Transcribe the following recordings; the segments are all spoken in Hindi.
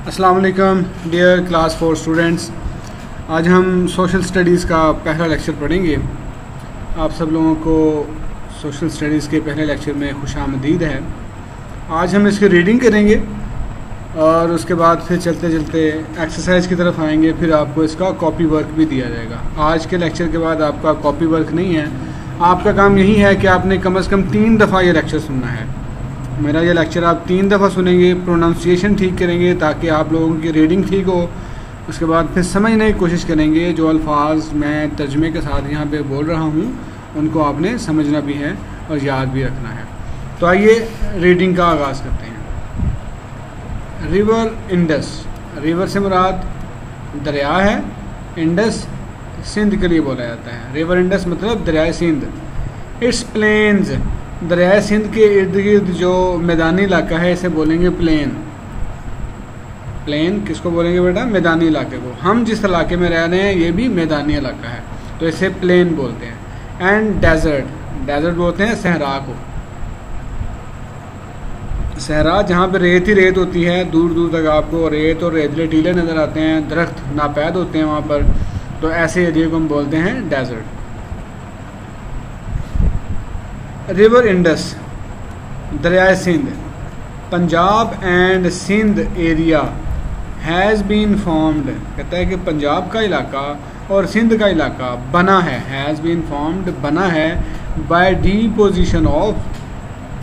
अस्सलाम वालेकुम डियर क्लास 4 स्टूडेंट्स। आज हम सोशल स्टडीज़ का पहला लेक्चर पढ़ेंगे। आप सब लोगों को सोशल स्टडीज़ के पहले लेक्चर में खुशामदीद है। आज हम इसकी रीडिंग करेंगे और उसके बाद फिर चलते चलते एक्सरसाइज की तरफ आएंगे। फिर आपको इसका कॉपी वर्क भी दिया जाएगा। आज के लेक्चर के बाद आपका कॉपी वर्क नहीं है, आपका काम यही है कि आपने कम से कम 3 दफ़ा ये लेक्चर सुनना है। मेरा ये लेक्चर आप 3 दफ़ा सुनेंगे, प्रोनाउंसिएशन ठीक करेंगे ताकि आप लोगों की रीडिंग ठीक हो। उसके बाद फिर समझने की कोशिश करेंगे। जो अल्फाज मैं तर्जमे के साथ यहाँ पे बोल रहा हूँ उनको आपने समझना भी है और याद भी रखना है। तो आइए रीडिंग का आगाज़ करते हैं। रिवर इंडस, रिवर से मुराद दरिया है, इंडस सिंध के लिए बोला जाता है। रिवर इंडस मतलब दरियाए सिंध। इट्स प्लेन्स, दरियाए सिंध के इर्द गिर्द जो मैदानी इलाका है इसे बोलेंगे प्लेन। प्लेन किसको बोलेंगे बेटा? मैदानी इलाके को। हम जिस इलाके में रह रहे हैं ये भी मैदानी इलाका है, तो इसे प्लेन बोलते हैं। एंड डेजर्ट, डेजर्ट बोलते हैं सहरा को। सहरा जहाँ पे रेत ही रेत होती है, दूर दूर तक आपको रेत और रेतले टीले नज़र आते हैं, दरख्त नापैद होते हैं वहाँ पर, तो ऐसे एरिया को हम बोलते हैं डेजर्ट। रिवर इंडस, दरियाए Sindh, Punjab and Sindh area has been formed. कहता है कि पंजाब का इलाका और सिंध का इलाका बना है, हैज़ बीन फॉर्म्ड बना है, बाय डिपोजिशन ऑफ।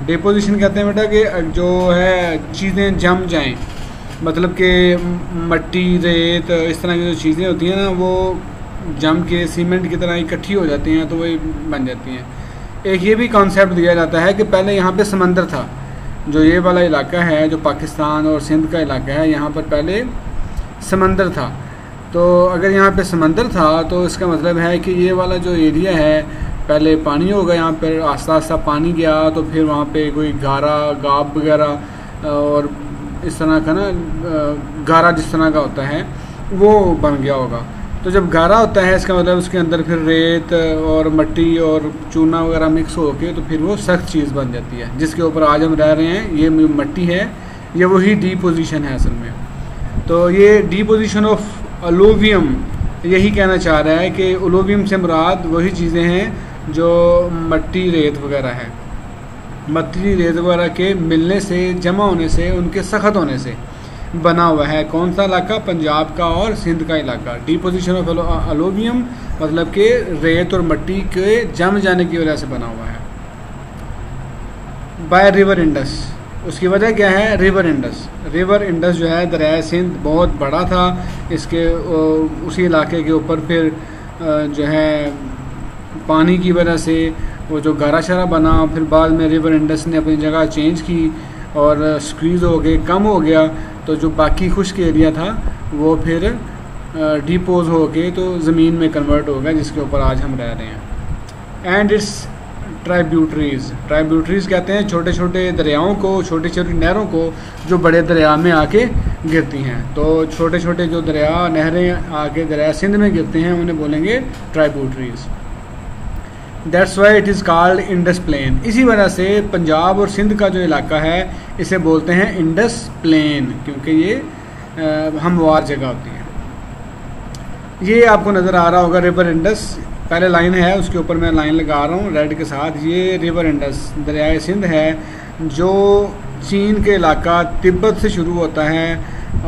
डिपोजिशन कहते हैं बेटा कि जो है चीज़ें जम जाएं, मतलब कि मट्टी रेत इस तरह की जो चीज़ें होती हैं ना वो जम के सीमेंट की तरह इकट्ठी हो जाती हैं तो वही बन जाती हैं। एक ये भी कॉन्सेप्ट दिया जाता है कि पहले यहाँ पे समंदर था। जो ये वाला इलाका है जो पाकिस्तान और सिंध का इलाका है, यहाँ पर पहले समंदर था। तो अगर यहाँ पे समंदर था तो इसका मतलब है कि ये वाला जो एरिया है पहले पानी होगा, यहाँ पर आस्ता आस्ता पानी गया तो फिर वहाँ पे कोई गारा गाब वगैरह और इस तरह का ना गारा जिस तरह का होता है वो बन गया होगा। तो जब गारा होता है इसका मतलब उसके अंदर फिर रेत और मट्टी और चूना वगैरह मिक्स होके तो फिर वो सख्त चीज़ बन जाती है जिसके ऊपर आज हम रह रहे हैं। ये मट्टी है, ये वही डिपोजिशन है असल में। तो ये डिपोजिशन ऑफ अलूवियम यही कहना चाह रहा है कि अलूवियम से मुराद वही चीज़ें हैं जो मट्टी रेत वगैरह है। मट्टी रेत वगैरह के मिलने से, जमा होने से, उनके सख्त होने से बना हुआ है। कौन सा इलाका? पंजाब का और सिंध का इलाका। डिपोजिशन ऑफ अलूवियम मतलब कि रेत और मट्टी के जम जाने की वजह से बना हुआ है। बाय रिवर इंडस, उसकी वजह क्या है? River Indus. रिवर इंडस जो है दरिया सिंध बहुत बड़ा था, इसके उसी इलाके के ऊपर फिर जो है पानी की वजह से वो जो गारा शारा बना, फिर बाद में रिवर इंडस ने अपनी जगह चेंज की और स्क्वीज़ हो गए, कम हो गया, तो जो बाकी खुश्क एरिया था वो फिर डिपोज हो के तो ज़मीन में कन्वर्ट हो गया जिसके ऊपर आज हम रह रहे हैं। एंड इट्स ट्राइब्यूटरीज़, ट्राइब्यूटरीज़ कहते हैं छोटे छोटे दरियाओं को, छोटी छोटी नहरों को जो बड़े दरिया में आके गिरती हैं। तो छोटे छोटे जो दरिया नहरें आके दरिया सिंध में गिरते हैं उन्हें बोलेंगे tributaries. That's why it is called Indus plain. इसी वजह से पंजाब और सिंध का जो इलाका है इसे बोलते हैं इंडस प्लेन, क्योंकि ये हमवार जगह होती है। ये आपको नज़र आ रहा होगा रिवर इंडस, पहले लाइन है उसके ऊपर मैं लाइन लगा रहा हूँ रेड के साथ। ये रिवर इंडस दरियाए सिंध है जो चीन के इलाका तिब्बत से शुरू होता है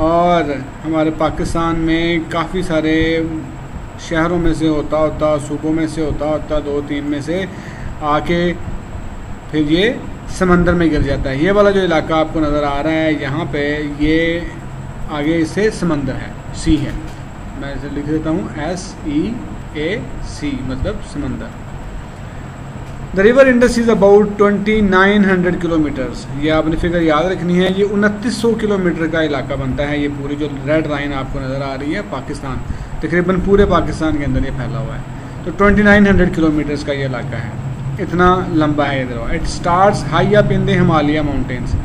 और हमारे पाकिस्तान में काफ़ी सारे शहरों में से होता सूबों में से होता 2-3 में से आके फिर ये समंदर में गिर जाता है। ये वाला जो इलाका आपको नज़र आ रहा है यहाँ पे, ये आगे इससे समंदर है, सी है। मैं इसे लिख देता हूँ SEAC मतलब समंदर। The river Indus is about 2900 kilometres. ये आपने फिगर याद रखनी है। ये 2900 किलोमीटर का इलाका बनता है। ये पूरी जो रेड लाइन आपको नज़र आ रही है पाकिस्तान, तकरीबन पूरे पाकिस्तान के अंदर ये फैला हुआ है। तो 2900 किलोमीटर्स का ये इलाका है, इतना लंबा है इधर। It starts high up in the Himalaya mountains.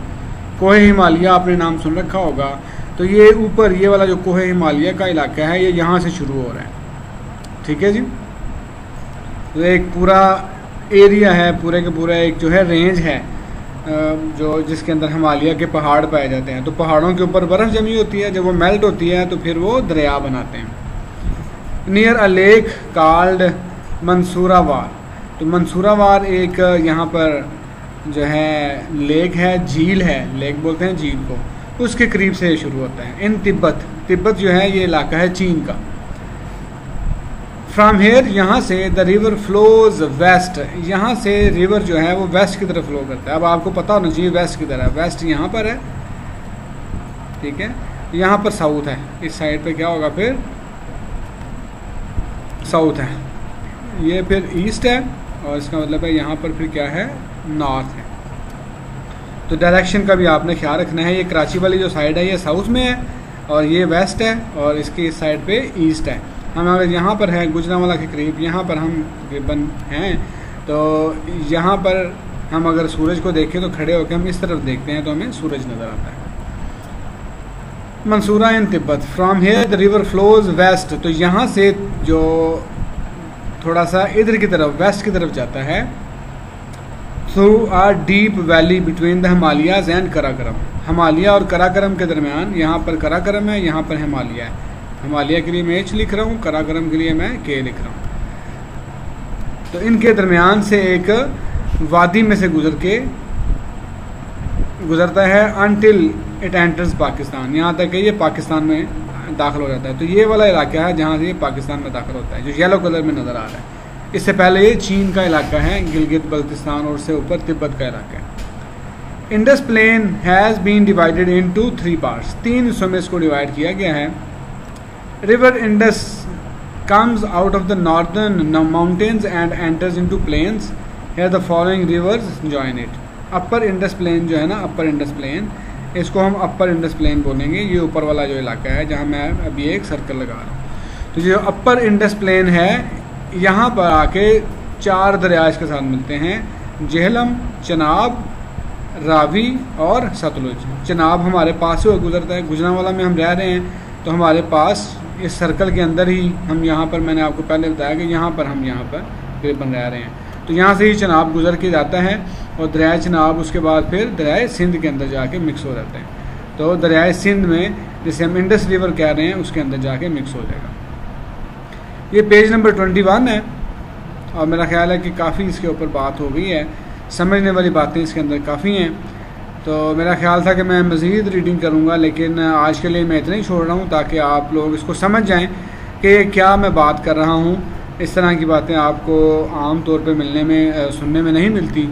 कोहे हिमालय आपने नाम सुन रखा होगा, तो ये ऊपर ये वाला जो कोहे हिमालय का इलाका है ये यहाँ से शुरू हो रहा है। ठीक है जी। तो एक पूरा एरिया है, पूरे के पूरा एक जो है रेंज है जो जिसके अंदर हिमालय के पहाड़ पाए जाते हैं। तो पहाड़ों के ऊपर बर्फ़ जमी होती है, जब वो मेल्ट होती है तो फिर वो दरिया बनाते हैं। नियर अ लेक कॉल्ड मंसूरावार, तो मंसूरावार एक यहाँ पर जो है लेक है, झील है, लेक बोलते हैं झील को, उसके करीब से ये शुरू होता है। इन तिब्बत, तिब्बत जो है ये इलाका है चीन का। फ्राम हेयर, यहाँ से द रिवर फ्लोज वेस्ट, यहाँ से रिवर जो है वो वेस्ट की तरफ फ्लो करता है। अब आपको पता होना चाहिए वेस्ट की तरफ, वेस्ट यहाँ पर है, ठीक है, यहाँ पर साउथ है, इस साइड पे क्या होगा फिर साउथ है, ये फिर ईस्ट है, और इसका मतलब है यहाँ पर फिर क्या है नॉर्थ है। तो डायरेक्शन का भी आपने ख्याल रखना है। ये कराची वाली जो साइड है ये साउथ में है, और ये वेस्ट है, और इसकी इस साइड पे ईस्ट है। हम अगर यहाँ पर है गुजरांवाला के करीब, यहाँ पर हम तकरीबन हैं, तो यहाँ पर हम अगर सूरज को देखें तो खड़े होकर हम इस तरफ देखते हैं तो हमें सूरज नज़र आता है। मंसूरा in Tibet, from here the river flows west, तो यहाँ से जो थोड़ा सा इधर की तरफ वेस्ट की तरफ जाता है, through a deep valley between the Himalayas and Karakoram, Himalaya और कराकरम के दरमियान, यहाँ पर कराकरम है, यहाँ पर हिमालय है। हिमालय के लिए मैं एच लिख रहा हूँ, कराकरम के लिए मैं के लिख रहा हूँ। तो इनके दरमियान से एक वादी में से गुजरता है अनटिल इट एंटर्स पाकिस्तान, यहाँ तक कि ये पाकिस्तान में दाखिल हो जाता है। तो ये वाला इलाका है जहाँ से ये पाकिस्तान में दाखिल होता है, जो येलो कलर में नज़र आ रहा है। इससे पहले ये चीन का इलाका है, गिलगित बल्तिस्तान, और उससे ऊपर तिब्बत का इलाका है। Indus plain has been divided into 3 parts, 3 हिस्सों में इसको डिवाइड किया गया है। River Indus comes out of the northern mountains and enters into plains. Here the following rivers join it. Upper Indus plain जो है ना, अपर इंडस प्लेन, इसको हम अपर इंडस प्लेन बोलेंगे। ये ऊपर वाला जो इलाका है जहाँ मैं अभी एक सर्कल लगा रहा हूँ, तो जो अपर इंडस प्लेन है, यहाँ पर आके 4 दरिया इसके साथ मिलते हैं, जेहलम, चनाब, रावी और सतलुज। चनाब हमारे पास से गुजरता है, गुजरांवाला में हम रह रहे हैं, तो हमारे पास इस सर्कल के अंदर ही हम यहाँ पर, मैंने आपको पहले बताया कि यहाँ पर हम यहाँ पर तकरीबन रह रहे हैं। तो यहाँ से ही चनाब गुजर के जाता है, और दरियाए चनाब उसके बाद फिर दरियाए सिंध के अंदर जाके मिक्स हो जाते हैं। तो दरियाए सिंध में जिसे हम इंडस रिवर कह रहे हैं उसके अंदर जाके मिक्स हो जाएगा। ये पेज नंबर 21 है, और मेरा ख्याल है कि काफ़ी इसके ऊपर बात हो गई है, समझने वाली बातें इसके अंदर काफ़ी हैं। तो मेरा ख्याल था कि मैं मज़ीद रीडिंग करूँगा, लेकिन आज के लिए मैं इतना ही छोड़ रहा हूँ ताकि आप लोग इसको समझ जाएं कि क्या मैं बात कर रहा हूँ। इस तरह की बातें आपको आम तौर पे मिलने में सुनने में नहीं मिलती।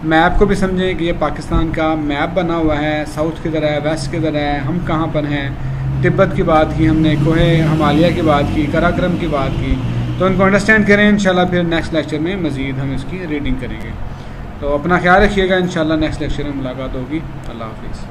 मैप को भी समझें कि ये पाकिस्तान का मैप बना हुआ है, साउथ किधर है, वेस्ट किधर है, हम कहाँ पर हैं। तिब्बत की बात की हमने, कोहे हिमालय की बात की, कराकरम की बात की, तो उनको अंडरस्टैंड करें। इंशाल्लाह फिर नेक्स्ट लेक्चर में मज़ीद हम इसकी रीडिंग करेंगे। तो अपना ख्याल रखिएगा, इंशाल्लाह नेक्स्ट लेक्चर में मुलाकात होगी। अल्लाह हाफिज़।